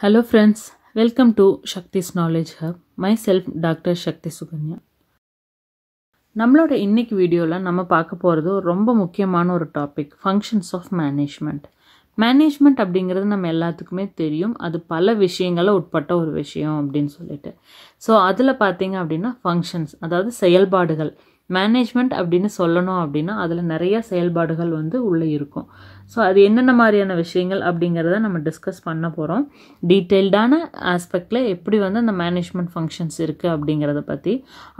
Hello friends, welcome to Shakti's Knowledge Hub. Myself Dr. Shakti Suganya. நம்மளோட இன்னைக்கு வீடியோவில் நம்ம பார்க்க போகிறது ரொம்ப முக்கியமான ஒரு topic, functions of management. Management அப்படிங்கிறது நம்ம எல்லாத்துக்குமே தெரியும், அது பல விஷயங்களை உட்பட்ட ஒரு விஷயம் அப்படின்னு சொல்லிட்டு. ஸோ அதில் பார்த்தீங்க அப்படின்னா ஃபங்க்ஷன்ஸ், அதாவது செயல்பாடுகள். மேனேஜ்மெண்ட் அப்படின்னு சொல்லணும் அப்படின்னா அதில் நிறைய செயல்பாடுகள் உள்ளே இருக்கும். ஸோ அது என்னென்ன மாதிரியான விஷயங்கள் அப்படிங்கிறத நம்ம டிஸ்கஸ் பண்ண போகிறோம். டீட்டெயில்டான ஆஸ்பெக்டில் எப்படி அந்த மேனேஜ்மெண்ட் ஃபங்க்ஷன்ஸ் இருக்குது அப்படிங்கிறத பற்றி.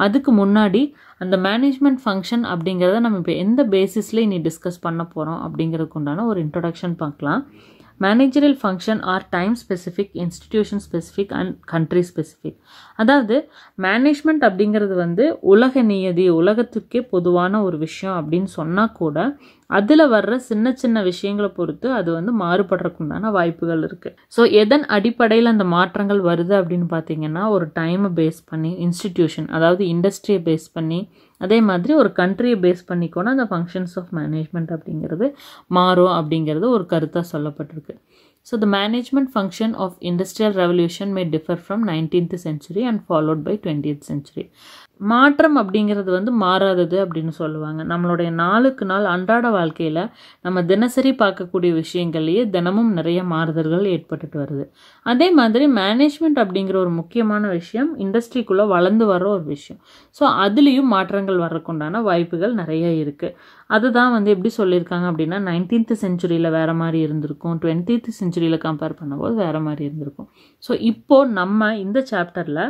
அதுக்கு முன்னாடி அந்த மேனேஜ்மெண்ட் ஃபங்க்ஷன் அப்படிங்கிறத நம்ம இப்போ எந்த பேசிஸில் இனி டிஸ்கஸ் பண்ண போகிறோம் அப்படிங்கிறதுக்கு உண்டான ஒரு இன்ட்ரொடக்ஷன் பார்க்கலாம். Managerial function are time specific, institution specific and country specific. அதாவது மேனேஜ்மெண்ட் அப்படிங்கிறது உலக நியதி, உலகத்துக்கே பொதுவான ஒரு விஷயம் அப்படின்னு சொன்னால் கூட அதில் வர்ற சின்ன சின்ன விஷயங்களை பொறுத்து அது மாறுபடுறதுக்குண்டான வாய்ப்புகள் இருக்குது. ஸோ எதன் அடிப்படையில் அந்த மாற்றங்கள் வருது அப்படின்னு பார்த்தீங்கன்னா, ஒரு டைமை பேஸ் பண்ணி, இன்ஸ்டிடியூஷன் அதாவது இண்டஸ்ட்ரியை பேஸ் பண்ணி, அதே மாதிரி ஒரு கண்ட்ரியை பேஸ் பண்ணி கூட அந்த ஃபங்க்ஷன்ஸ் ஆஃப் மேனேஜ்மெண்ட் அப்படிங்கிறது மாறும் அப்படிங்கிறது ஒரு கருத்தாக சொல்லப்பட்டிருக்கு. So the management function of industrial revolution may differ from 19th century and followed by 20th century. மாற்றம் அப்படிங்கிறது மாறாதது அப்படின்னு சொல்லுவாங்க. நம்மளுடைய நாளுக்கு நாள் அன்றாட வாழ்க்கையில் நம்ம தினசரி பார்க்கக்கூடிய விஷயங்கள்லேயே தினமும் நிறைய மாறுதல்கள் ஏற்பட்டுட்டு வருது. அதே மாதிரி மேனேஜ்மெண்ட் அப்படிங்கிற ஒரு முக்கியமான விஷயம் இண்டஸ்ட்ரிக்குள்ளே வளர்ந்து வர ஒரு விஷயம். ஸோ அதுலேயும் மாற்றங்கள் வர்றதுக்குண்டான வாய்ப்புகள் நிறைய இருக்குது. அதுதான் எப்படி சொல்லியிருக்காங்க அப்படின்னா, 19th செஞ்சுரியில் வேறு மாதிரி இருந்திருக்கும், 20th செஞ்சுரியில் கம்பேர் பண்ணும்போது வேறு மாதிரி இருந்திருக்கும். ஸோ இப்போது நம்ம இந்த சாப்டரில்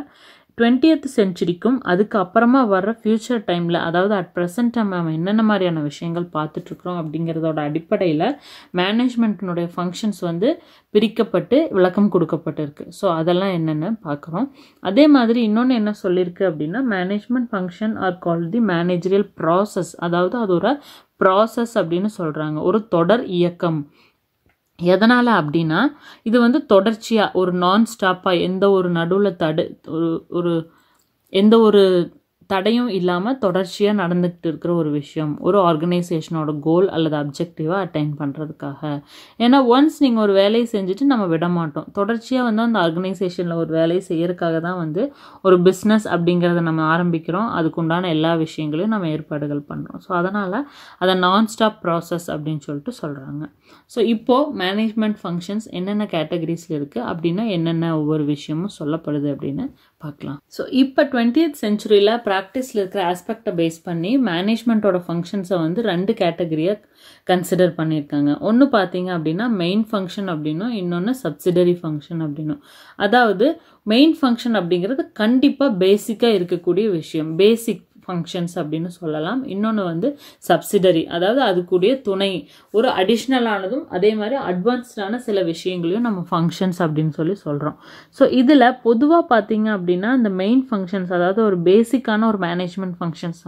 20th செஞ்சுரிக்கும் அதுக்கு அப்புறமா வர்ற ஃப்யூச்சர் டைமில், அதாவது அட் ப்ரெசன்ட் டைம் நம்ம என்னென்ன மாதிரியான விஷயங்கள் பார்த்துட்ருக்குறோம் அப்படிங்கிறதோட அடிப்படையில் மேனேஜ்மெண்ட்டினுடைய ஃபங்க்ஷன்ஸ் பிரிக்கப்பட்டு விளக்கம் கொடுக்கப்பட்டிருக்கு. ஸோ அதெல்லாம் என்னென்னு பார்க்குறோம். அதே மாதிரி இன்னொன்று என்ன சொல்லியிருக்கு அப்படின்னா, management function are called the managerial process. அதாவது அது ஒரு ப்ராசஸ் அப்படின்னு சொல்கிறாங்க, ஒரு தொடர் இயக்கம். எதனால் அப்படின்னா, இது தொடர்ச்சியாக ஒரு நான் ஸ்டாப்பாக எந்த ஒரு நடுவில் எந்த ஒரு தடையும் இல்லாமல் தொடர்ச்சியாக நடந்துக்கிட்டு இருக்கிற ஒரு விஷயம், ஒரு ஆர்கனைசேஷனோட கோல் அல்லது அப்ஜெக்டிவாக அட்டைன் பண்ணுறதுக்காக. ஏன்னா ஒன்ஸ் நீங்கள் ஒரு வேலையை செஞ்சுட்டு நம்ம விட மாட்டோம், தொடர்ச்சியாக அந்த ஆர்கனைசேஷனில் ஒரு வேலையை செய்யறதுக்காக தான் ஒரு பிஸ்னஸ் அப்படிங்கிறத நம்ம ஆரம்பிக்கிறோம். அதுக்குண்டான எல்லா விஷயங்களையும் நம்ம ஏற்பாடுகள் பண்ணுறோம். ஸோ அதனால் அதை நான் ஸ்டாப் ப்ராசஸ் அப்படின்னு சொல்லிட்டு சொல்கிறாங்க. ஸோ இப்போது மேனேஜ்மெண்ட் ஃபங்க்ஷன்ஸ் என்னென்ன கேட்டகரிஸில் இருக்குது அப்படின்னா என்னென்ன ஒவ்வொரு விஷயமும் சொல்லப்படுது அப்படின்னு பார்க்கலாம். ஸோ இப்போ 20th செஞ்சுரியில் ப்ராக்டிஸில் இருக்கிற ஆஸ்பெக்டை பேஸ் பண்ணி மேனேஜ்மெண்ட்டோட ஃபங்க்ஷன்ஸை 2 கேட்டகரியாக கன்சிடர் பண்ணியிருக்காங்க. ஒன்று பார்த்தீங்க அப்படின்னா மெயின் ஃபங்க்ஷன் அப்படின்னும், இன்னொன்று சப்சிடரி ஃபங்க்ஷன் அப்படின்னும். அதாவது மெயின் ஃபங்க்ஷன் அப்படிங்கிறது கண்டிப்பாக பேசிக்காக இருக்கக்கூடிய விஷயம், பேசிக் ஃபங்க்ஷன்ஸ் அப்படின்னு சொல்லலாம். இன்னொன்று சப்சிடரி, அதாவது அதுக்குடைய துணை, ஒரு அடிஷ்னலானதும் அதே மாதிரி அட்வான்ஸ்டான சில விஷயங்களையும் நம்ம ஃபங்க்ஷன்ஸ் அப்படின்னு சொல்கிறோம். ஸோ இதில் பொதுவாக பார்த்தீங்க அப்படின்னா இந்த மெயின் ஃபங்க்ஷன்ஸ், அதாவது ஒரு பேசிக்கான ஒரு மேனேஜ்மெண்ட் ஃபங்க்ஷன்ஸ்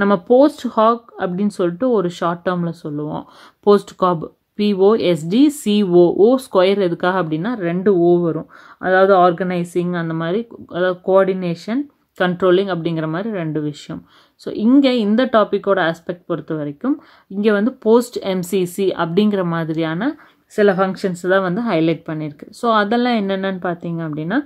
நம்ம போஸ்ட் ஹாக் அப்படின்னு சொல்லிட்டு ஒரு ஷார்ட் டேர்மில் சொல்லுவோம். போஸ்ட் காப், POSTCOO ஸ்கொயர் எதுக்காக அப்படின்னா 2 O வரும். அதாவது ஆர்கனைசிங் அந்த மாதிரி, அதாவது கோஆர்டினேஷன், கண்ட்ரோலிங் அப்படிங்கிற மாதிரி 2 விஷயம். ஸோ இங்கே இந்த டாப்பிக்கோட ஆஸ்பெக்ட் பொறுத்த வரைக்கும் இங்கே போஸ்ட் MCC அப்படிங்கிற மாதிரியான சில ஃபங்க்ஷன்ஸ் தான் ஹைலைட் பண்ணியிருக்கு. ஸோ அதெல்லாம் என்னென்னு பார்த்தீங்க அப்படின்னா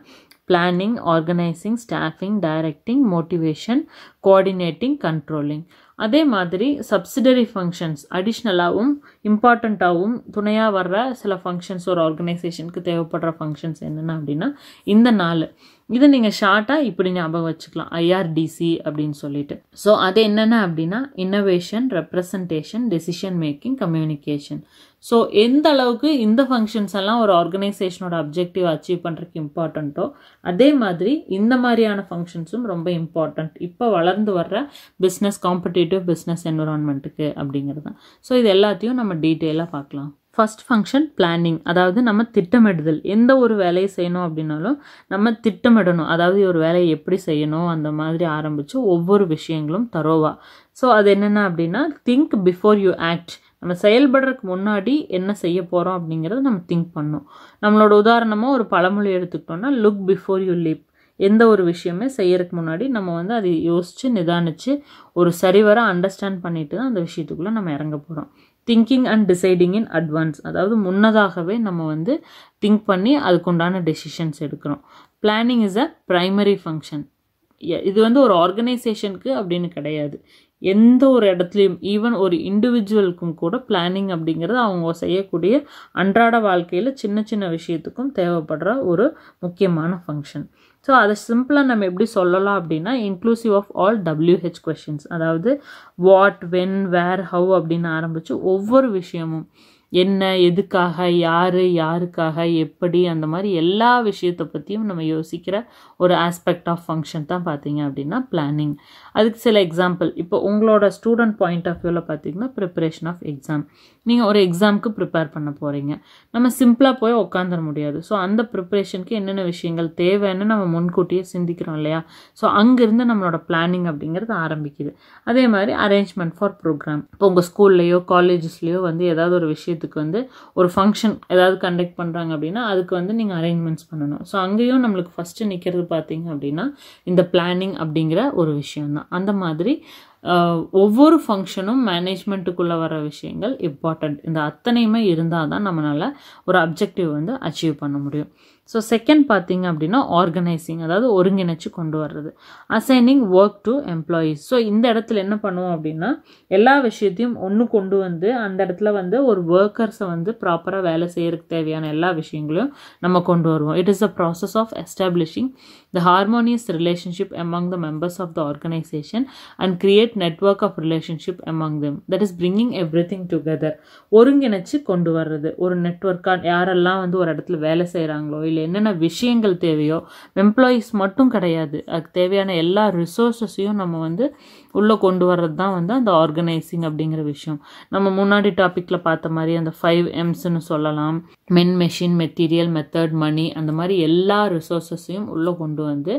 planning, organising, staffing, directing, motivation, coordinating, controlling. அதே மாதிரி சப்சிடரி ஃபங்க்ஷன்ஸ் அடிஷ்னலாகவும் இம்பார்ட்டண்ட்டாகவும் துணையாக வர்ற சில ஃபங்க்ஷன்ஸ், ஒரு ஆர்கனைசேஷனுக்கு தேவைப்படுற ஃபங்க்ஷன்ஸ் என்னென்ன அப்படின்னா இந்த 4. இதை நீங்கள் ஷார்ட்டாக இப்படி ஞாபகம் வச்சுக்கலாம், IRDC அப்படின்னு சொல்லிட்டு. ஸோ அது என்னென்ன அப்படின்னா innovation, representation, decision making, communication. So எந்த அளவுக்கு இந்த ஃபங்க்ஷன்ஸ் எல்லாம் ஒரு ஆர்கனைசேஷனோட அப்ஜெக்டிவ் அச்சீவ் பண்ணுறதுக்கு இம்பார்ட்டண்ட்டோ அதே மாதிரி இந்த மாதிரியான ஃபங்க்ஷன்ஸும் ரொம்ப இம்பார்ட்டண்ட் இப்போ வளர்ந்து வர்ற பிஸ்னஸ், காம்படிட்டிவ் பிஸ்னஸ் என்விரான்மெண்ட்டுக்கு அப்படிங்கிறது தான். ஸோ இது எல்லாத்தையும் நம்ம டீட்டெயிலாக பார்க்கலாம். ஃபர்ஸ்ட் ஃபங்க்ஷன் பிளானிங், அதாவது நம்ம திட்டமிடுதல். எந்த ஒரு வேலையை செய்யணும் அப்படின்னாலும் நம்ம திட்டமிடணும், அதாவது ஒரு வேலையை எப்படி செய்யணும் அந்த மாதிரி ஆரம்பித்து ஒவ்வொரு விஷயங்களும் தரோவா. ஸோ அது என்னென்ன அப்படின்னா திங்க் பிஃபோர் யூ ஆக்ட். நம்ம செயல்படுறதுக்கு முன்னாடி என்ன செய்ய போகிறோம் அப்படிங்கிறத நம்ம திங்க் பண்ணணும். நம்மளோட உதாரணமாக ஒரு பழமொழி எடுத்துக்கிட்டோம்னா லுக் பிஃபோர் யூ லீப். எந்த ஒரு விஷயமே செய்யறதுக்கு முன்னாடி நம்ம அதை யோசித்து நிதானித்து ஒரு சரிவர அண்டர்ஸ்டாண்ட் பண்ணிட்டு தான் அந்த விஷயத்துக்குள்ளே நம்ம இறங்க போகிறோம். Thinking and deciding in advance, அதாவது முன்னதாகவே நம்ம வந்து திங்க் பண்ணி அதுக்குண்டான டெசிஷன்ஸ் எடுக்கிறோம். Planning is a primary function. இது வந்து ஒரு ஆர்கனைசேஷனுக்கு அப்படின்னு கிடையாது, எந்த ஒரு இடத்துலையும் ஈவன் ஒரு இண்டிவிஜுவலுக்கும் கூட பிளானிங் அப்படிங்கிறது அவங்க செய்யக்கூடிய அன்றாட வாழ்க்கையில் சின்ன சின்ன விஷயத்துக்கும் தேவைப்படுற ஒரு முக்கியமான ஃபங்க்ஷன். ஸோ அதை சிம்பிளாக நம்ம எப்படி சொல்லலாம் அப்படின்னா inclusive of all WH questions, அதாவது வாட், வென், வேர், ஹவ் அப்படின்னு ஆரம்பித்து ஒவ்வொரு விஷயமும் என்ன, எதுக்காக, யார், யாருக்காக, எப்படி, அந்த மாதிரி எல்லா விஷயத்தை பற்றியும் நம்ம யோசிக்கிற ஒரு ஆஸ்பெக்ட் ஆஃப் ஃபங்க்ஷன் தான் பார்த்தீங்க அப்படின்னா பிளானிங். அதுக்கு சில எக்ஸாம்பிள், இப்போ உங்களோட ஸ்டூடெண்ட் பாயிண்ட் ஆஃப் வியூவில் பார்த்தீங்கன்னா ப்ரிப்பரேஷன் ஆஃப் எக்ஸாம். நீங்கள் ஒரு எக்ஸாமுக்கு ப்ரிப்பேர் பண்ண போகிறீங்க, நம்ம சிம்பிளாக போய் உட்காந்துட முடியாது. ஸோ அந்த ப்ரிப்பரேஷனுக்கு என்னென்ன விஷயங்கள் தேவைன்னு நம்ம முன்கூட்டியே சிந்திக்கிறோம் இல்லையா? ஸோ அங்கேருந்து நம்மளோட பிளானிங் அப்படிங்கிறது ஆரம்பிக்குது. அதே மாதிரி அரேஞ்ச்மெண்ட் ஃபார் ப்ரோக்ராம், இப்போ உங்கள் ஸ்கூல்லையோ காலேஜஸ்லேயோ வந்து ஏதாவது ஒரு விஷயத்துக்கு வந்து ஒரு ஃபங்க்ஷன் ஏதாவது கண்டக்ட் பண்ணுறாங்க அப்படின்னா அதுக்கு வந்து நீங்கள் அரேஞ்ச்மெண்ட்ஸ் பண்ணணும். ஸோ அங்கேயும் நம்மளுக்கு ஃபஸ்ட்டு நிற்கிறது பார்த்தீங்க அப்படின்னா இந்த பிளானிங் அப்படிங்கிற ஒரு விஷயம்தான். அந்த மாதிரி ஒவ்வொரு ஃபங்க்ஷனும் மேனேஜ்மெண்ட்டுக்குள்ளே வர விஷயங்கள் இம்பார்ட்டண்ட். இந்த அத்தனையுமே இருந்தால் தான் நம்மளால் ஒரு அப்ஜெக்டிவ் வந்து அச்சீவ் பண்ண முடியும். ஸோ செகண்ட் பார்த்தீங்க அப்படின்னா ஆர்கனைசிங், அதாவது ஒருங்கிணைச்சு கொண்டு வர்றது. Assigning work to employees. So இந்த இடத்துல என்ன பண்ணுவோம் அப்படின்னா எல்லா விஷயத்தையும் ஒன்று கொண்டு வந்து அந்த இடத்துல வந்து ஒரு ஒர்க்கர்ஸை வந்து ப்ராப்பராக வேலை செய்யறதுக்கு தேவையான எல்லா விஷயங்களையும் நம்ம கொண்டு வருவோம். It is a process of establishing the harmonious relationship among the members of the organization and create network of relationship among them, that is bringing everything together. ஒருங்கிணைச்சு கொண்டு வர்றது, ஒரு நெட்வொர்க்காக யாரெல்லாம் வந்து ஒரு இடத்துல வேலை செய்கிறாங்களோ இல்லை என்னென்ன விஷயங்கள் தேவையோ, எம்ப்ளாயீஸ் மட்டும் கிடையாது, அதுக்கு தேவையான எல்லா ரிசோர்ஸஸையும் நம்ம வந்து உள்ளே கொண்டு வர்றது தான் வந்து அந்த ஆர்கனைசிங் அப்படிங்கிற விஷயம். நம்ம முன்னாடி டாப்பிக்கில் பார்த்த மாதிரி அந்த 5 Msன்னு சொல்லலாம், மென், மெஷின், மெட்டீரியல், மெத்தட், மணி, அந்த மாதிரி எல்லா ரிசோர்ஸஸையும் உள்ளே கொண்டு வந்து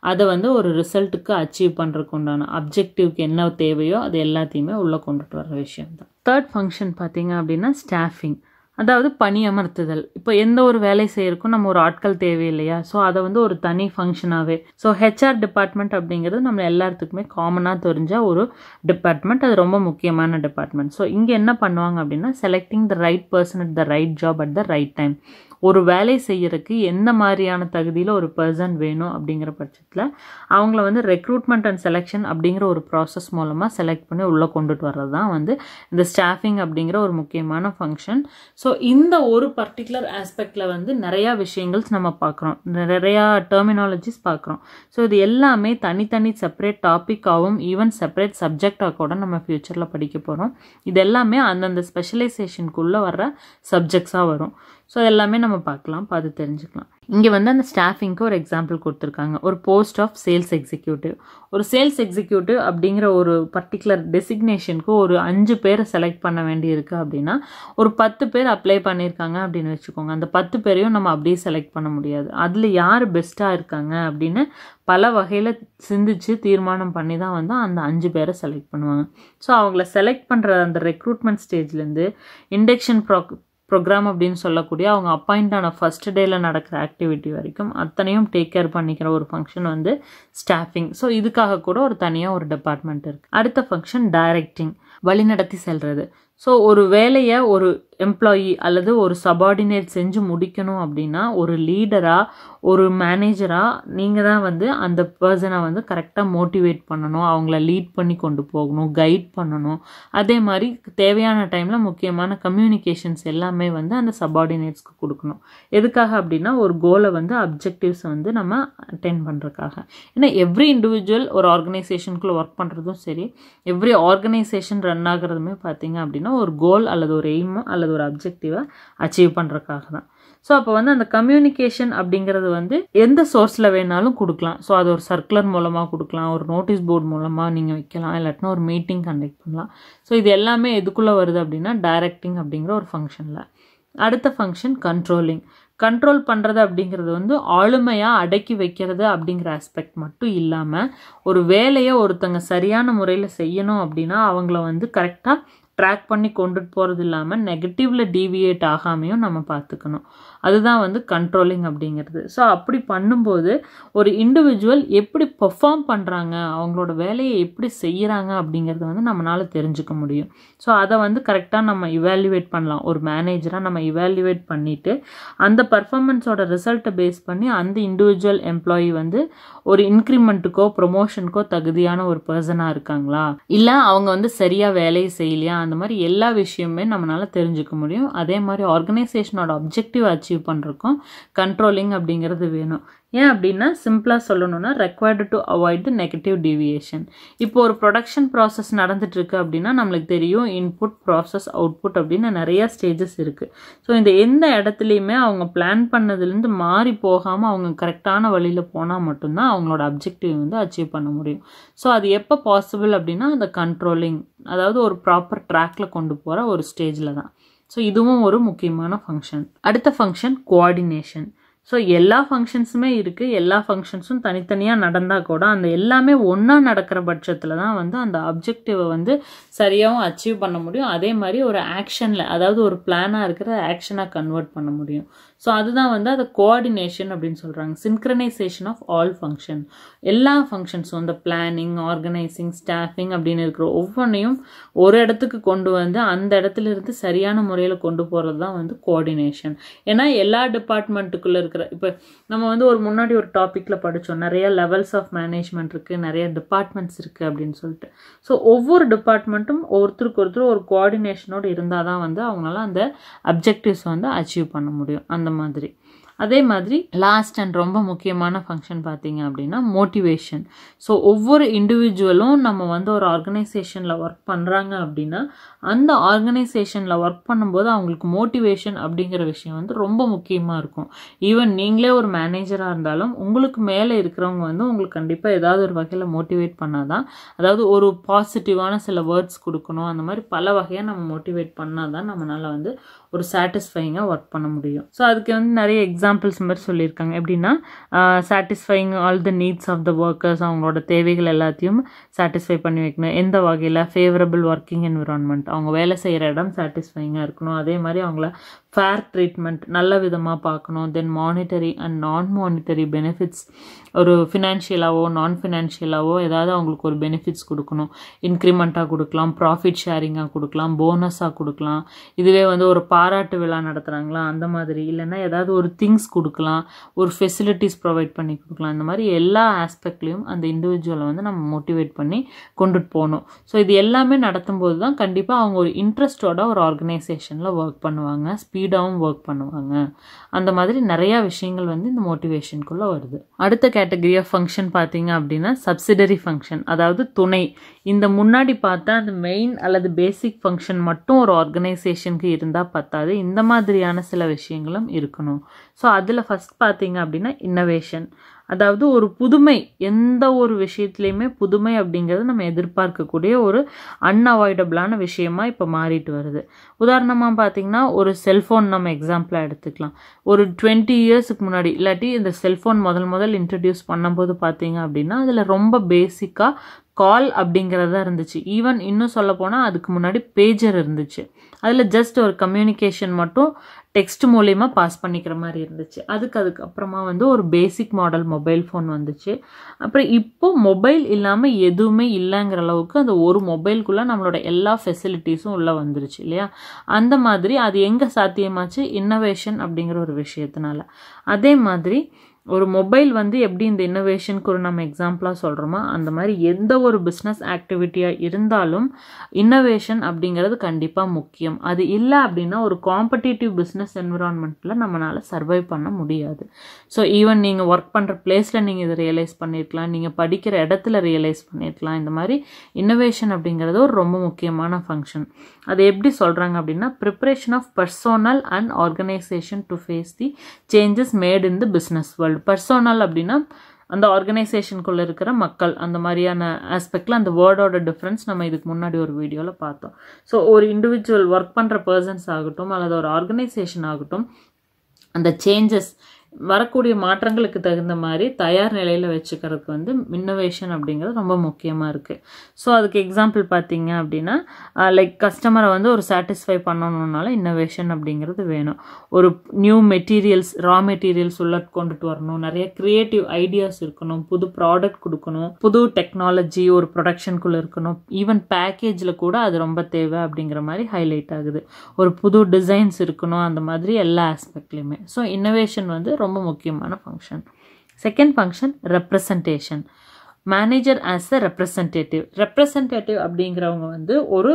அதை வந்து ஒரு ரிசல்ட்டுக்கு அச்சீவ் பண்ணுறதுக்கு உண்டான அப்ஜெக்டிவ்க்கு என்ன தேவையோ அது எல்லாத்தையுமே உள்ளே கொண்டுட்டு வர விஷயம் தான். தேர்ட் ஃபங்க்ஷன் பார்த்தீங்க அப்படின்னா ஸ்டாஃபிங், அதாவது பணி அமர்த்துதல். இப்போ எந்த ஒரு வேலை செய்யறதுக்கும் நம்ம ஒரு ஆட்கள் தேவையில்லையா? ஸோ அதை வந்து ஒரு தனி ஃபங்க்ஷனாகவே, ஸோ HR டிபார்ட்மெண்ட் அப்படிங்கிறது நம்ம எல்லாத்துக்குமே காமனாக தெரிஞ்ச ஒரு டிபார்ட்மெண்ட், அது ரொம்ப முக்கியமான டிபார்ட்மெண்ட். ஸோ இங்கே என்ன பண்ணுவாங்க அப்படின்னா selecting the right person at the right job at the right time. ஒரு வேலை செய்யறதுக்கு எந்த மாதிரியான தகுதியில் ஒரு பர்சன் வேணும் அப்படிங்கிற பட்சத்தில் அவங்கள வந்து ரெக்ரூட்மெண்ட் அண்ட் செலெக்ஷன் அப்படிங்கிற ஒரு ப்ராசஸ் மூலமாக செலக்ட் பண்ணி உள்ளே கொண்டுட்டு வர்றது தான் வந்து இந்த ஸ்டாஃபிங் அப்படிங்கிற ஒரு முக்கியமான ஃபங்க்ஷன். ஸோ இந்த ஒரு பர்டிகுலர் ஆஸ்பெக்டில் வந்து நிறையா விஷயங்கள் நம்ம பார்க்குறோம், நிறையா டெர்மினாலஜிஸ் பார்க்குறோம். ஸோ இது எல்லாமே தனித்தனி செப்பரேட் டாப்பிக்காகவும் ஈவன் செப்பரேட் சப்ஜெக்டாக கூட நம்ம ஃப்யூச்சரில் படிக்க போகிறோம். இது எல்லாமே அந்தந்த ஸ்பெஷலைசேஷனுக்குள்ளே வர்ற சப்ஜெக்ட்ஸாக வரும். ஸோ எல்லாமே நம்ம பார்க்கலாம், பார்த்து தெரிஞ்சுக்கலாம். இங்கே வந்து அந்த ஸ்டாஃபிங்க்கு ஒரு எக்ஸாம்பிள் கொடுத்துருக்காங்க, ஒரு போஸ்ட் ஆஃப் சேல்ஸ் எக்ஸிக்யூட்டிவ். ஒரு சேல்ஸ் எக்ஸிக்யூட்டிவ் அப்படிங்கிற ஒரு பர்டிகுலர் டெசிக்னேஷனுக்கு ஒரு 5 பேரை செலக்ட் பண்ண வேண்டி இருக்குது அப்படின்னா ஒரு 10 பேர் அப்ளை பண்ணியிருக்காங்க அப்படின்னு வச்சுக்கோங்க. அந்த 10 பேரையும் நம்ம அப்படியே செலக்ட் பண்ண முடியாது. அதில் யார் பெஸ்ட்டாக இருக்காங்க அப்படின்னு பல வகையில் சிந்திச்சு தீர்மானம் பண்ணி தான் வந்து அந்த 5 பேரை செலக்ட் பண்ணுவாங்க. ஸோ அவங்கள செலக்ட் பண்ணுற அந்த ரெக்ரூட்மெண்ட் ஸ்டேஜ்லேருந்து இண்டக்ஷன் ப்ரோக்ராம் அப்படின்னு சொல்லக்கூடிய அவங்க அப்பாயிண்ட் ஆன ஃபர்ஸ்ட் டேயில் நடக்கிற ஆக்டிவிட்டி வரைக்கும் அத்தனையும் டேக் கேர் பண்ணிக்கிற ஒரு ஃபங்க்ஷன் வந்து ஸ்டாஃபிங். ஸோ இதுக்காக கூட ஒரு தனியாக ஒரு டிபார்ட்மெண்ட் இருக்குது. அடுத்த ஃபங்க்ஷன் டைரக்டிங், வழிநடத்தி செல்வது. ஸோ ஒரு வேலையை ஒரு எம்ப்ளாயி அல்லது ஒரு சபார்டினேட் செஞ்சு முடிக்கணும் அப்படின்னா ஒரு லீடராக ஒரு மேனேஜராக நீங்கள் தான் வந்து அந்த பர்சனை வந்து கரெக்டாக மோட்டிவேட் பண்ணணும், அவங்கள லீட் பண்ணி கொண்டு போகணும், கைட் பண்ணணும். அதே மாதிரி தேவையான டைமில் முக்கியமான கம்யூனிகேஷன்ஸ் எல்லாமே வந்து அந்த சபார்டினேட்ஸ்க்கு கொடுக்கணும். எதுக்காக அப்படின்னா ஒரு கோலை வந்து அப்ஜெக்டிவ்ஸை வந்து நம்ம அட்டெண்ட் பண்ணுறதுக்காக. ஏன்னா எவ்ரி இண்டிவிஜுவல் ஒரு ஆர்கனைசேஷனுக்குள்ளே ஒர்க் பண்ணுறதும் சரி, எவ்ரி ஆர்கனைசேஷன் ரன் ஆகிறதுமே பார்த்தீங்க அப்படின்னா ஒரு கோல் அல்லது ஒரு எய்மோ அல்லது ஒரு அப்ஜெக்டிவை அச்சீவ் பண்ணுறதுக்காக தான். ஸோ அப்போ வந்து அந்த கம்யூனிகேஷன் அப்படிங்கிறது வந்து எந்த சோர்ஸில் வேணாலும் கொடுக்கலாம். ஸோ அது ஒரு சர்க்குலர் மூலமாக கொடுக்கலாம், ஒரு நோட்டீஸ் போர்டு மூலமாக நீங்கள் வைக்கலாம், இல்லாட்டினா ஒரு மீட்டிங் கண்டக்ட் பண்ணலாம். ஸோ இது எல்லாமே எதுக்குள்ளே வருது அப்படின்னா டைரக்டிங் அப்படிங்கிற ஒரு ஃபங்க்ஷனில். அடுத்த ஃபங்க்ஷன் கண்ட்ரோலிங். கண்ட்ரோல் பண்ணுறது அப்படிங்கிறது வந்து ஆளுமையாக அடக்கி வைக்கிறது அப்படிங்கிற ஆஸ்பெக்ட் மட்டும் இல்லாமல் ஒரு வேலையை ஒருத்தங்க சரியான முறையில் செய்யணும் அப்படின்னா அவங்கள வந்து கரெக்டாக ட்ராக் பண்ணி கொண்டுட்டு போகிறது இல்லாமல் நெகட்டிவில் டீவியேட் ஆகாமையும் நம்ம பார்த்துக்கணும். அதுதான் வந்து கண்ட்ரோலிங் அப்படிங்கிறது. ஸோ அப்படி பண்ணும்போது ஒரு இண்டிவிஜுவல் எப்படி பெர்ஃபார்ம் பண்ணுறாங்க, அவங்களோட வேலையை எப்படி செய்கிறாங்க அப்படிங்கிறத வந்து நம்மளால் தெரிஞ்சுக்க முடியும். ஸோ அதை வந்து கரெக்டாக நம்ம இவாலுவேட் பண்ணலாம். ஒரு மேனேஜராக நம்ம இவாலுவேட் பண்ணிவிட்டு அந்த பர்ஃபார்மன்ஸோட ரிசல்ட்டை பேஸ் பண்ணி அந்த இண்டிவிஜுவல் எம்ப்ளாயி வந்து ஒரு இன்க்ரிமெண்ட்டுக்கோ ப்ரொமோஷனுக்கோ தகுதியான ஒரு பர்சனாக இருக்காங்களா, இல்லை அவங்க வந்து சரியாக வேலையை செய்யலையா, அந்த மாதிரி எல்லா விஷயமுமே நம்மளால் தெரிஞ்சுக்க முடியும். அதே மாதிரி ஆர்கனைசேஷனோட அப்ஜெக்டிவ் அச்சீவ் பண்ணுறக்கும் கண்ட்ரோலிங் அப்படிங்கிறது வேணும். ஏன் அப்படின்னா சிம்பிளாக சொல்லணும்னா required to avoid the negative deviation. இப்போ ஒரு ப்ரொடக்ஷன் ப்ராசஸ் நடந்துட்டு இருக்கு அப்படின்னா நம்மளுக்கு தெரியும் இன்புட், ப்ராசஸ், அவுட்புட் அப்படின்னு நிறைய ஸ்டேஜஸ் இருக்குது. ஸோ இந்த எந்த இடத்துலையுமே அவங்க பிளான் பண்ணதுலேருந்து மாறி போகாமல் அவங்க கரெக்டான வழியில் போனால் மட்டும்தான் அவங்களோட அப்ஜெக்டிவ் வந்து அச்சீவ் பண்ண முடியும். ஸோ அது எப்போ பாசிபிள் அப்படின்னா அந்த கண்ட்ரோலிங், அதாவது ஒரு ப்ராப்பர் ட்ராக்ல கொண்டு போகிற ஒரு ஸ்டேஜில் தான். ஸோ இதுவும் ஒரு முக்கியமான ஃபங்க்ஷன். அடுத்த ஃபங்க்ஷன் கோஆர்டினேஷன். ஸோ எல்லா ஃபங்க்ஷன்ஸுமே இருக்குது. எல்லா ஃபங்க்ஷன்ஸும் தனித்தனியாக நடந்தால் கூட அந்த எல்லாமே ஒன்றா நடக்கிற பட்சத்தில் தான் வந்து அந்த அப்ஜெக்டிவை வந்து சரியாகவும் அச்சீவ் பண்ண முடியும். அதே மாதிரி ஒரு ஆக்ஷனில், அதாவது ஒரு பிளானாக இருக்கிற ஆக்ஷனாக கன்வெர்ட் பண்ண முடியும். ஸோ அதுதான் வந்து அதை கோஆர்டினேஷன் அப்படின்னு சொல்கிறாங்க. Synchronisation of all function. எல்லா ஃபங்க்ஷன்ஸும் இந்த பிளானிங், ஆர்கனைசிங், ஸ்டாஃபிங் அப்படின்னு இருக்கிற ஒவ்வொன்றையும் ஒரு இடத்துக்கு கொண்டு வந்து அந்த இடத்துல இருந்து சரியான முறையில் கொண்டு போகிறது தான் வந்து கோஆர்டினேஷன். ஏன்னா எல்லா டிபார்ட்மெண்ட்டுக்குள்ளே இருக்கிற, இப்போ நம்ம வந்து ஒரு முன்னாடி ஒரு டாப்பிக்கில் படித்தோம், நிறைய லெவல்ஸ் ஆஃப் மேனேஜ்மெண்ட் இருக்குது, நிறைய டிபார்ட்மெண்ட்ஸ் இருக்குது அப்படின்னு சொல்லிட்டு. ஸோ ஒவ்வொரு டிபார்ட்மெண்ட்டும் ஒருத்தருக்கு ஒருத்தர் ஒரு கோஆர்டினேஷனோடு இருந்தால் தான் வந்து அவங்களால அந்த அப்ஜெக்டிவ்ஸ் வந்து அச்சீவ் பண்ண முடியும். அந்த மாதிரி அதே மாதிரி லாஸ்ட் அண்ட் ரொம்ப முக்கியமான ஃபங்க்ஷன் பார்த்தீங்க அப்படின்னா மோட்டிவேஷன். ஸோ ஒவ்வொரு இண்டிவிஜுவலும் நம்ம வந்து ஒரு ஆர்கனைசேஷனில் ஒர்க் பண்ணுறாங்க அப்படின்னா அந்த ஆர்கனைசேஷனில் ஒர்க் பண்ணும்போது அவங்களுக்கு மோட்டிவேஷன் அப்படிங்கிற விஷயம் வந்து ரொம்ப முக்கியமாக இருக்கும். ஈவன் நீங்களே ஒரு மேனேஜராக இருந்தாலும் உங்களுக்கு மேலே இருக்கிறவங்க வந்து உங்களுக்கு கண்டிப்பாக ஏதாவது ஒரு வகையில் மோட்டிவேட் பண்ணாதான், அதாவது ஒரு பாசிட்டிவான சில வேர்ட்ஸ் கொடுக்கணும், அந்த மாதிரி பல வகையாக நம்ம மோட்டிவேட் பண்ணால் தான் நம்மளால் வந்து ஒரு சாட்டிஸ்ஃபைங்காக ஒர்க் பண்ண முடியும். ஸோ அதுக்கு வந்து நிறைய எக்ஸாம்பிள்ஸ் மாதிரி சொல்லியிருக்காங்க. எப்படின்னா satisfying all the needs of the workers, அவங்களோட தேவைகள் எல்லாத்தையும் சாட்டிஸ்ஃபை பண்ணி வைக்கணும். எந்த வகையில் ஃபேவரபிள் ஒர்க்கிங் என்விரான்மெண்ட், அவங்க வேலை செய்கிற இடம் சாட்டிஸ்ஃபைங்காக இருக்கணும். அதே மாதிரி அவங்கள ஃபேர் ட்ரீட்மெண்ட் நல்ல விதமாக பார்க்கணும். தென் மானிட்டரி அண்ட் நான் மானிட்டரி பெனிஃபிட்ஸ், ஒரு ஃபினான்ஷியலாவோ நான் ஃபினான்ஷியலாவோ ஏதாவது அவங்களுக்கு ஒரு பெனிஃபிட்ஸ் கொடுக்கணும். இன்க்ரிமெண்ட்டாக கொடுக்கலாம், ப்ராஃபிட் ஷேரிங்காக கொடுக்கலாம், போனஸாக கொடுக்கலாம். இதுவே வந்து ஒரு பாராட்டு விழா நடத்துகிறாங்களா அந்த மாதிரி, இல்லைன்னா ஏதாவது ஒரு திங்ஸ் கொடுக்கலாம், ஒரு ஃபெசிலிட்டிஸ் ப்ரொவைட் பண்ணி கொடுக்கலாம். இந்த மாதிரி எல்லா ஆஸ்பெக்ட்லேயும் அந்த இண்டிவிஜுவலை வந்து நம்ம மோட்டிவேட் பண்ணி கொண்டுட்டு போகணும். ஸோ இது எல்லாமே நடத்தும்போது தான் கண்டிப்பாக அவங்க ஒரு இன்ட்ரெஸ்டோட ஒரு ஆர்கனைசேஷனில் ஒர்க் பண்ணுவாங்க, ஸ்பீடாகவும் ஒர்க் பண்ணுவாங்க. அந்த மாதிரி நிறையா விஷயங்கள் வந்து இந்த மோட்டிவேஷனுக்குள்ளே வருது. அடுத்த கேட்டகரி ஆஃப் ஃபங்க்ஷன் பார்த்தீங்க அப்படின்னா சப்சிடரி ஃபங்க்ஷன், அதாவது துணை. இந்த முன்னாடி பார்த்தா அந்த மெயின் அல்லது பேசிக் ஃபங்க்ஷன் மட்டும் ஒரு ஆர்கனைசேஷனுக்கு இருந்தால் பத்தாது, இந்த மாதிரியான சில விஷயங்களும் இருக்கணும். ஸோ அதில் ஃபஸ்ட் பார்த்தீங்க அப்படின்னா இன்னோவேஷன், அதாவது ஒரு புதுமை. எந்த ஒரு விஷயத்துலையுமே புதுமை அப்படிங்கிறது நம்ம எதிர்பார்க்கக்கூடிய ஒரு அன்அவாய்டபிளான விஷயமா இப்போ மாறிட்டு வருது. உதாரணமாக பார்த்தீங்கன்னா ஒரு செல்ஃபோன் நம்ம எக்ஸாம்பிளாக எடுத்துக்கலாம். ஒரு 20 இயர்ஸுக்கு முன்னாடி, இல்லாட்டி இந்த செல்ஃபோன் முதல் இன்ட்ரடியூஸ் பண்ணும்போது பார்த்தீங்க அப்படின்னா அதில் ரொம்ப பேசிக்காக கால் அப்படிங்கிறதா இருந்துச்சு. ஈவன் இன்னும் சொல்ல போனால் அதுக்கு முன்னாடி பேஜர் இருந்துச்சு. அதில் ஜஸ்ட் ஒரு கம்யூனிகேஷன் மட்டும் டெக்ஸ்ட் மூலயமா பாஸ் பண்ணிக்கிற மாதிரி இருந்துச்சு. அதுக்கப்புறமா வந்து ஒரு பேசிக் மாடல் மொபைல் ஃபோன் வந்துச்சு. அப்புறம் இப்போ மொபைல் இல்லாமல் எதுவுமே இல்லைங்கிற அளவுக்கு அந்த ஒரு மொபைலுக்குள்ளே நம்மளோட எல்லா ஃபெசிலிட்டிஸும் உள்ளே வந்துருச்சு இல்லையா. அந்த மாதிரி அது எங்கே சாத்தியமாச்சு? இன்னோவேஷன் அப்படிங்கிற ஒரு விஷயத்தினால. அதே மாதிரி ஒரு மொபைல் வந்து எப்படி இந்த இன்னோவேஷனுக்கு ஒரு நம்ம எக்ஸாம்பிளாக சொல்கிறோமோ அந்த மாதிரி எந்த ஒரு பிஸ்னஸ் ஆக்டிவிட்டியாக இருந்தாலும் இன்னோவேஷன் அப்படிங்கிறது கண்டிப்பாக முக்கியம். அது இல்லை அப்படின்னா ஒரு காம்படிட்டிவ் பிஸ்னஸ் என்விரான்மெண்ட்டில் நம்மளால் சர்வை பண்ண முடியாது. ஸோ ஈவன் நீங்கள் ஒர்க் பண்ணுற பிளேஸில் நீங்கள் இதை ரியலைஸ் பண்ணியிருக்கலாம், நீங்கள் படிக்கிற இடத்துல ரியலைஸ் பண்ணியிருக்கலாம். இந்த மாதிரி இன்னோவேஷன் அப்படிங்கிறது ஒரு ரொம்ப முக்கியமான ஃபங்க்ஷன். அது எப்படி சொல்கிறாங்க அப்படின்னா preparation of personnel and organisation to face the changes made in the business world. Personnel அப்படின்னா அந்த ஆர்கனைசேஷனுக்குள்ளே இருக்கிற மக்கள், அந்த மாதிரியான ஆஸ்பெக்டில் அந்த வேர்டோட டிஃப்ரென்ஸ் நம்ம இதுக்கு முன்னாடி ஒரு வீடியோவில் பார்த்தோம். ஸோ ஒரு இண்டிவிஜுவல் ஒர்க் பண்ணுற பர்சன்ஸ் ஆகட்டும் அல்லது ஒரு ஆர்கனைசேஷன் ஆகட்டும், அந்த சேஞ்சஸ் வரக்கூடிய மாற்றங்களுக்கு தகுந்த மாதிரி தயார் நிலையில் வச்சுக்கிறதுக்கு வந்து இன்னோவேஷன் அப்படிங்கிறது ரொம்ப முக்கியமாக இருக்குது. ஸோ அதுக்கு எக்ஸாம்பிள் பார்த்தீங்க அப்படின்னா லைக் கஸ்டமரை வந்து ஒரு சாட்டிஸ்ஃபை பண்ணணுன்னால இன்னோவேஷன் அப்படிங்கிறது வேணும். ஒரு நியூ மெட்டீரியல்ஸ், ரா மெட்டீரியல்ஸ் உள்ள கொண்டுட்டு வரணும், நிறைய க்ரியேட்டிவ் ஐடியாஸ் இருக்கணும், புது ப்ராடக்ட் கொடுக்கணும், புது டெக்னாலஜி ஒரு ப்ரொடக்ஷனுக்குள்ளே இருக்கணும், ஈவன் பேக்கேஜில் கூட அது ரொம்ப தேவை அப்படிங்கிற மாதிரி ஹைலைட் ஆகுது. ஒரு புது டிசைன்ஸ் இருக்கணும், அந்த மாதிரி எல்லா ஆஸ்பெக்ட்லையுமே. ஸோ இன்னோவேஷன் வந்து ரொம்ப முக்கியமான function. Second function representation. Manager as a representative அப்படிங்கிறவங்க வந்து ஒரு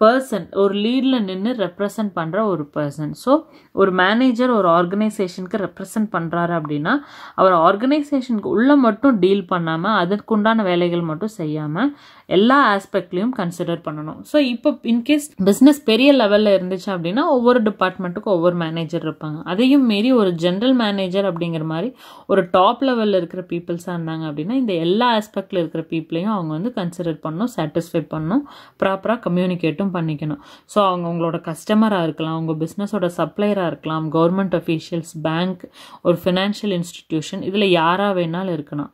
பர்சன், ஒரு லீடில் நின்று ரெப்ரசன்ட் பண்ணுற ஒரு பர்சன். ஸோ ஒரு மேனேஜர் ஒரு ஆர்கனைசேஷனுக்கு ரெப்ரசன்ட் பண்ணுறாரு அப்படின்னா அவர் ஆர்கனைசேஷனுக்கு உள்ளே மட்டும் டீல் பண்ணாமல் அதற்குண்டான வேலைகள் மட்டும் செய்யாமல் எல்லா ஆஸ்பெக்ட்லையும் கன்சிடர் பண்ணணும். ஸோ இப்போ இன்கேஸ் பிஸ்னஸ் பெரிய லெவலில் இருந்துச்சு அப்படின்னா ஒவ்வொரு டிபார்ட்மெண்ட்டுக்கும் ஒவ்வொரு மேனேஜர் இருப்பாங்க. அதையும் மீறி ஒரு ஜென்ரல் மேனேஜர் அப்படிங்கிற மாதிரி ஒரு டாப் லெவலில் இருக்கிற பீப்புள்ஸாக இருந்தாங்க அப்படின்னா இந்த எல்லா ஆஸ்பெக்டில் இருக்கிற பீப்புளையும் அவங்க வந்து கன்சிடர் பண்ணணும், சாட்டிஸ்ஃபை பண்ணணும், ப்ராப்பராக கம்யூனிகேட்டும் பண்ணிக்கணும். ஸோ அவங்க உங்களோட கஸ்டமராக இருக்கலாம், உங்கள் பிஸ்னஸோட சப்ளையராக இருக்கலாம், கவர்மெண்ட் அஃபீஷியல்ஸ், பேங்க், ஒரு ஃபினான்ஷியல் இன்ஸ்டிடியூஷன், இதில் யாராக வேணாலும் இருக்கலாம்.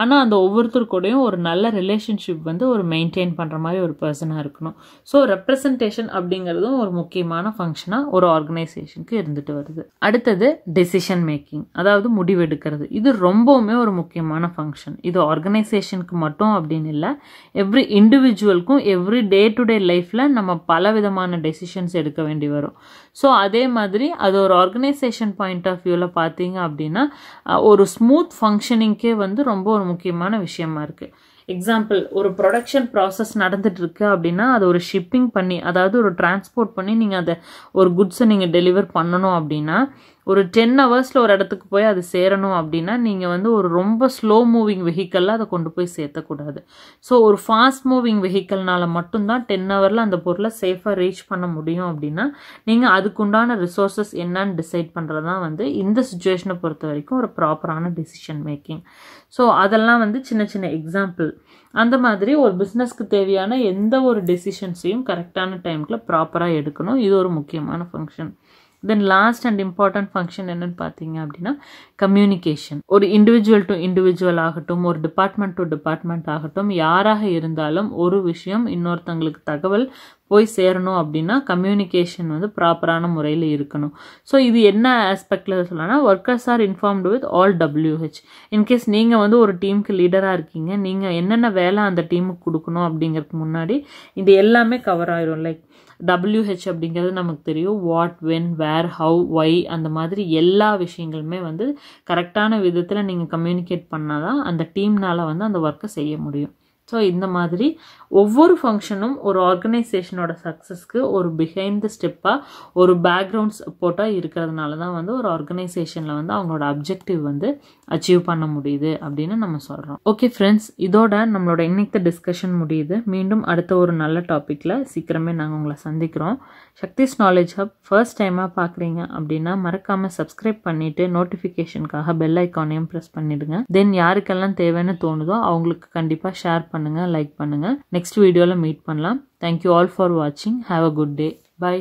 ஆனால் அந்த ஒவ்வொருத்தர் கூடயும் ஒரு நல்ல ரிலேஷன்ஷிப் வந்து ஒரு மெயின்டைன் பண்ணுற மாதிரி ஒரு பர்சனாக இருக்கணும். ஸோ ரெப்ரசன்டேஷன் அப்படிங்கிறதும் ஒரு முக்கியமான ஃபங்க்ஷனாக ஒரு ஆர்கனைசேஷனுக்கு இருந்துட்டு வருது. அடுத்தது டெசிஷன் மேக்கிங், அதாவது முடிவெடுக்கிறது. இது ரொம்பவுமே ஒரு முக்கியமான ஃபங்க்ஷன். இது ஆர்கனைசேஷனுக்கு மட்டும் அப்படின்னு இல்லை, எவ்ரி இண்டிவிஜுவலுக்கும் எவ்ரி டே டு டே லைஃப்பில் நம்ம பல விதமான டெசிஷன்ஸ் எடுக்க வேண்டி வரும். ஸோ அதே மாதிரி அது ஒரு ஆர்கனைசேஷன் பாயிண்ட் ஆஃப் வியூவில் பார்த்தீங்க அப்படின்னா ஒரு ஸ்மூத் ஃபங்க்ஷனிங்கே வந்து ரொம்ப ஒரு முக்கியமான விஷயமா இருக்குது. எக்ஸாம்பிள், ஒரு ப்ரொடக்ஷன் ப்ராசஸ் நடந்துட்டு இருக்கு அப்படின்னா அது ஒரு ஷிப்பிங் பண்ணி, அதாவது ஒரு டிரான்ஸ்போர்ட் பண்ணி நீங்கள் அதை ஒரு குட்ஸை நீங்கள் டெலிவர் பண்ணணும் அப்படின்னா ஒரு 10 ஹவர்ஸில் ஒரு இடத்துக்கு போய் அது சேரணும் அப்படின்னா நீங்கள் வந்து ஒரு ரொம்ப ஸ்லோ மூவிங் வெஹிக்கலில் அதை கொண்டு போய் சேர்த்தக்கூடாது. ஸோ ஒரு ஃபாஸ்ட் மூவிங் வெஹிக்கல்னால மட்டும்தான் 10 ஹவரில் அந்த பொருளை சேஃபாக ரீச் பண்ண முடியும் அப்படின்னா நீங்கள் அதுக்குண்டான ரிசோர்ஸஸ் என்னன்னு டிசைட் பண்ணுறது தான் வந்து இந்த சுச்சுவேஷனை பொறுத்த வரைக்கும் ஒரு ப்ராப்பரான டிசிஷன் மேக்கிங். ஸோ அதெல்லாம் வந்து சின்ன சின்ன எக்ஸாம்பிள். அந்த மாதிரி ஒரு பிஸ்னஸ்க்கு தேவையான எந்த ஒரு டெசிஷன்ஸையும் கரெக்டான டைமுக்குள்ள ப்ராப்பராக எடுக்கணும். இது ஒரு முக்கியமான function. Then last and important function என்னன்னு பார்த்தீங்க அப்படின்னா கம்யூனிகேஷன். ஒரு இண்டிவிஜுவல் டு இண்டிவிஜுவல் ஆகட்டும், ஒரு டிபார்ட்மெண்ட் டு டிபார்ட்மெண்ட் ஆகட்டும், யாராக இருந்தாலும் ஒரு விஷயம் இன்னொருத்தங்களுக்கு தகவல் போய் சேரணும் அப்படின்னா கம்யூனிகேஷன் வந்து ப்ராப்பரான முறையில் இருக்கணும். ஸோ இது என்ன ஆஸ்பெக்டில் சொல்லலாம்னா workers R informed with all WH. In case நீங்கள் வந்து ஒரு டீமுக்கு லீடராக இருக்கீங்க, நீங்கள் என்னென்ன வேலை அந்த டீமுக்கு கொடுக்கணும் அப்படிங்கிறதுக்கு முன்னாடி இது எல்லாமே கவர் ஆயிரும். லைக் WH அப்படிங்கிறது நமக்கு தெரியும், what, when, where, how, why, அந்த மாதிரி எல்லா விஷயங்களுமே வந்து கரெக்டான விதத்தில் நீங்கள் கம்யூனிகேட் பண்ணால் தான் அந்த டீம்னால் வந்து அந்த ஒர்க்கை செய்ய முடியும். ஸோ இந்த மாதிரி ஒவ்வொரு ஃபங்க்ஷனும் ஒரு ஆர்கனைசேஷனோட சக்ஸஸ்க்கு ஒரு பிஹைண்ட் த ஸ்டெப்பாக ஒரு பேக்ரவுண்ட் சப்போர்ட்டாக இருக்கிறதுனால தான் வந்து ஒரு ஆர்கனைசேஷனில் வந்து அவங்களோட அப்ஜெக்டிவ் வந்து அச்சீவ் பண்ண முடியுது அப்படின்னு நம்ம சொல்கிறோம். ஓகே ஃப்ரெண்ட்ஸ், இதோட நம்மளோட இன்னைக்கு டிஸ்கஷன் முடியுது. மீண்டும் அடுத்த ஒரு நல்ல டாப்பிக்கில் சீக்கிரமே நாங்கள் உங்களை சந்திக்கிறோம். சக்திஸ் நாலேஜ் ஹப் ஃபர்ஸ்ட் டைமாக பார்க்குறீங்க அப்படின்னா மறக்காமல் சப்ஸ்கிரைப் பண்ணிவிட்டு நோட்டிஃபிகேஷனுக்காக பெல் ஐக்கானையும் ப்ரெஸ் பண்ணிவிடுங்க. தென் யாருக்கெல்லாம் தேவைன்னு தோணுதோ அவங்களுக்கு கண்டிப்பாக ஷேர் பண்ணுங்கள், லைக் பண்ணுங்கள். நெக்ஸ்ட் வீடியோவில் மீட் பண்ணலாம். தேங்க்யூ ஆல் ஃபார் வாட்சிங். Have a good day. By.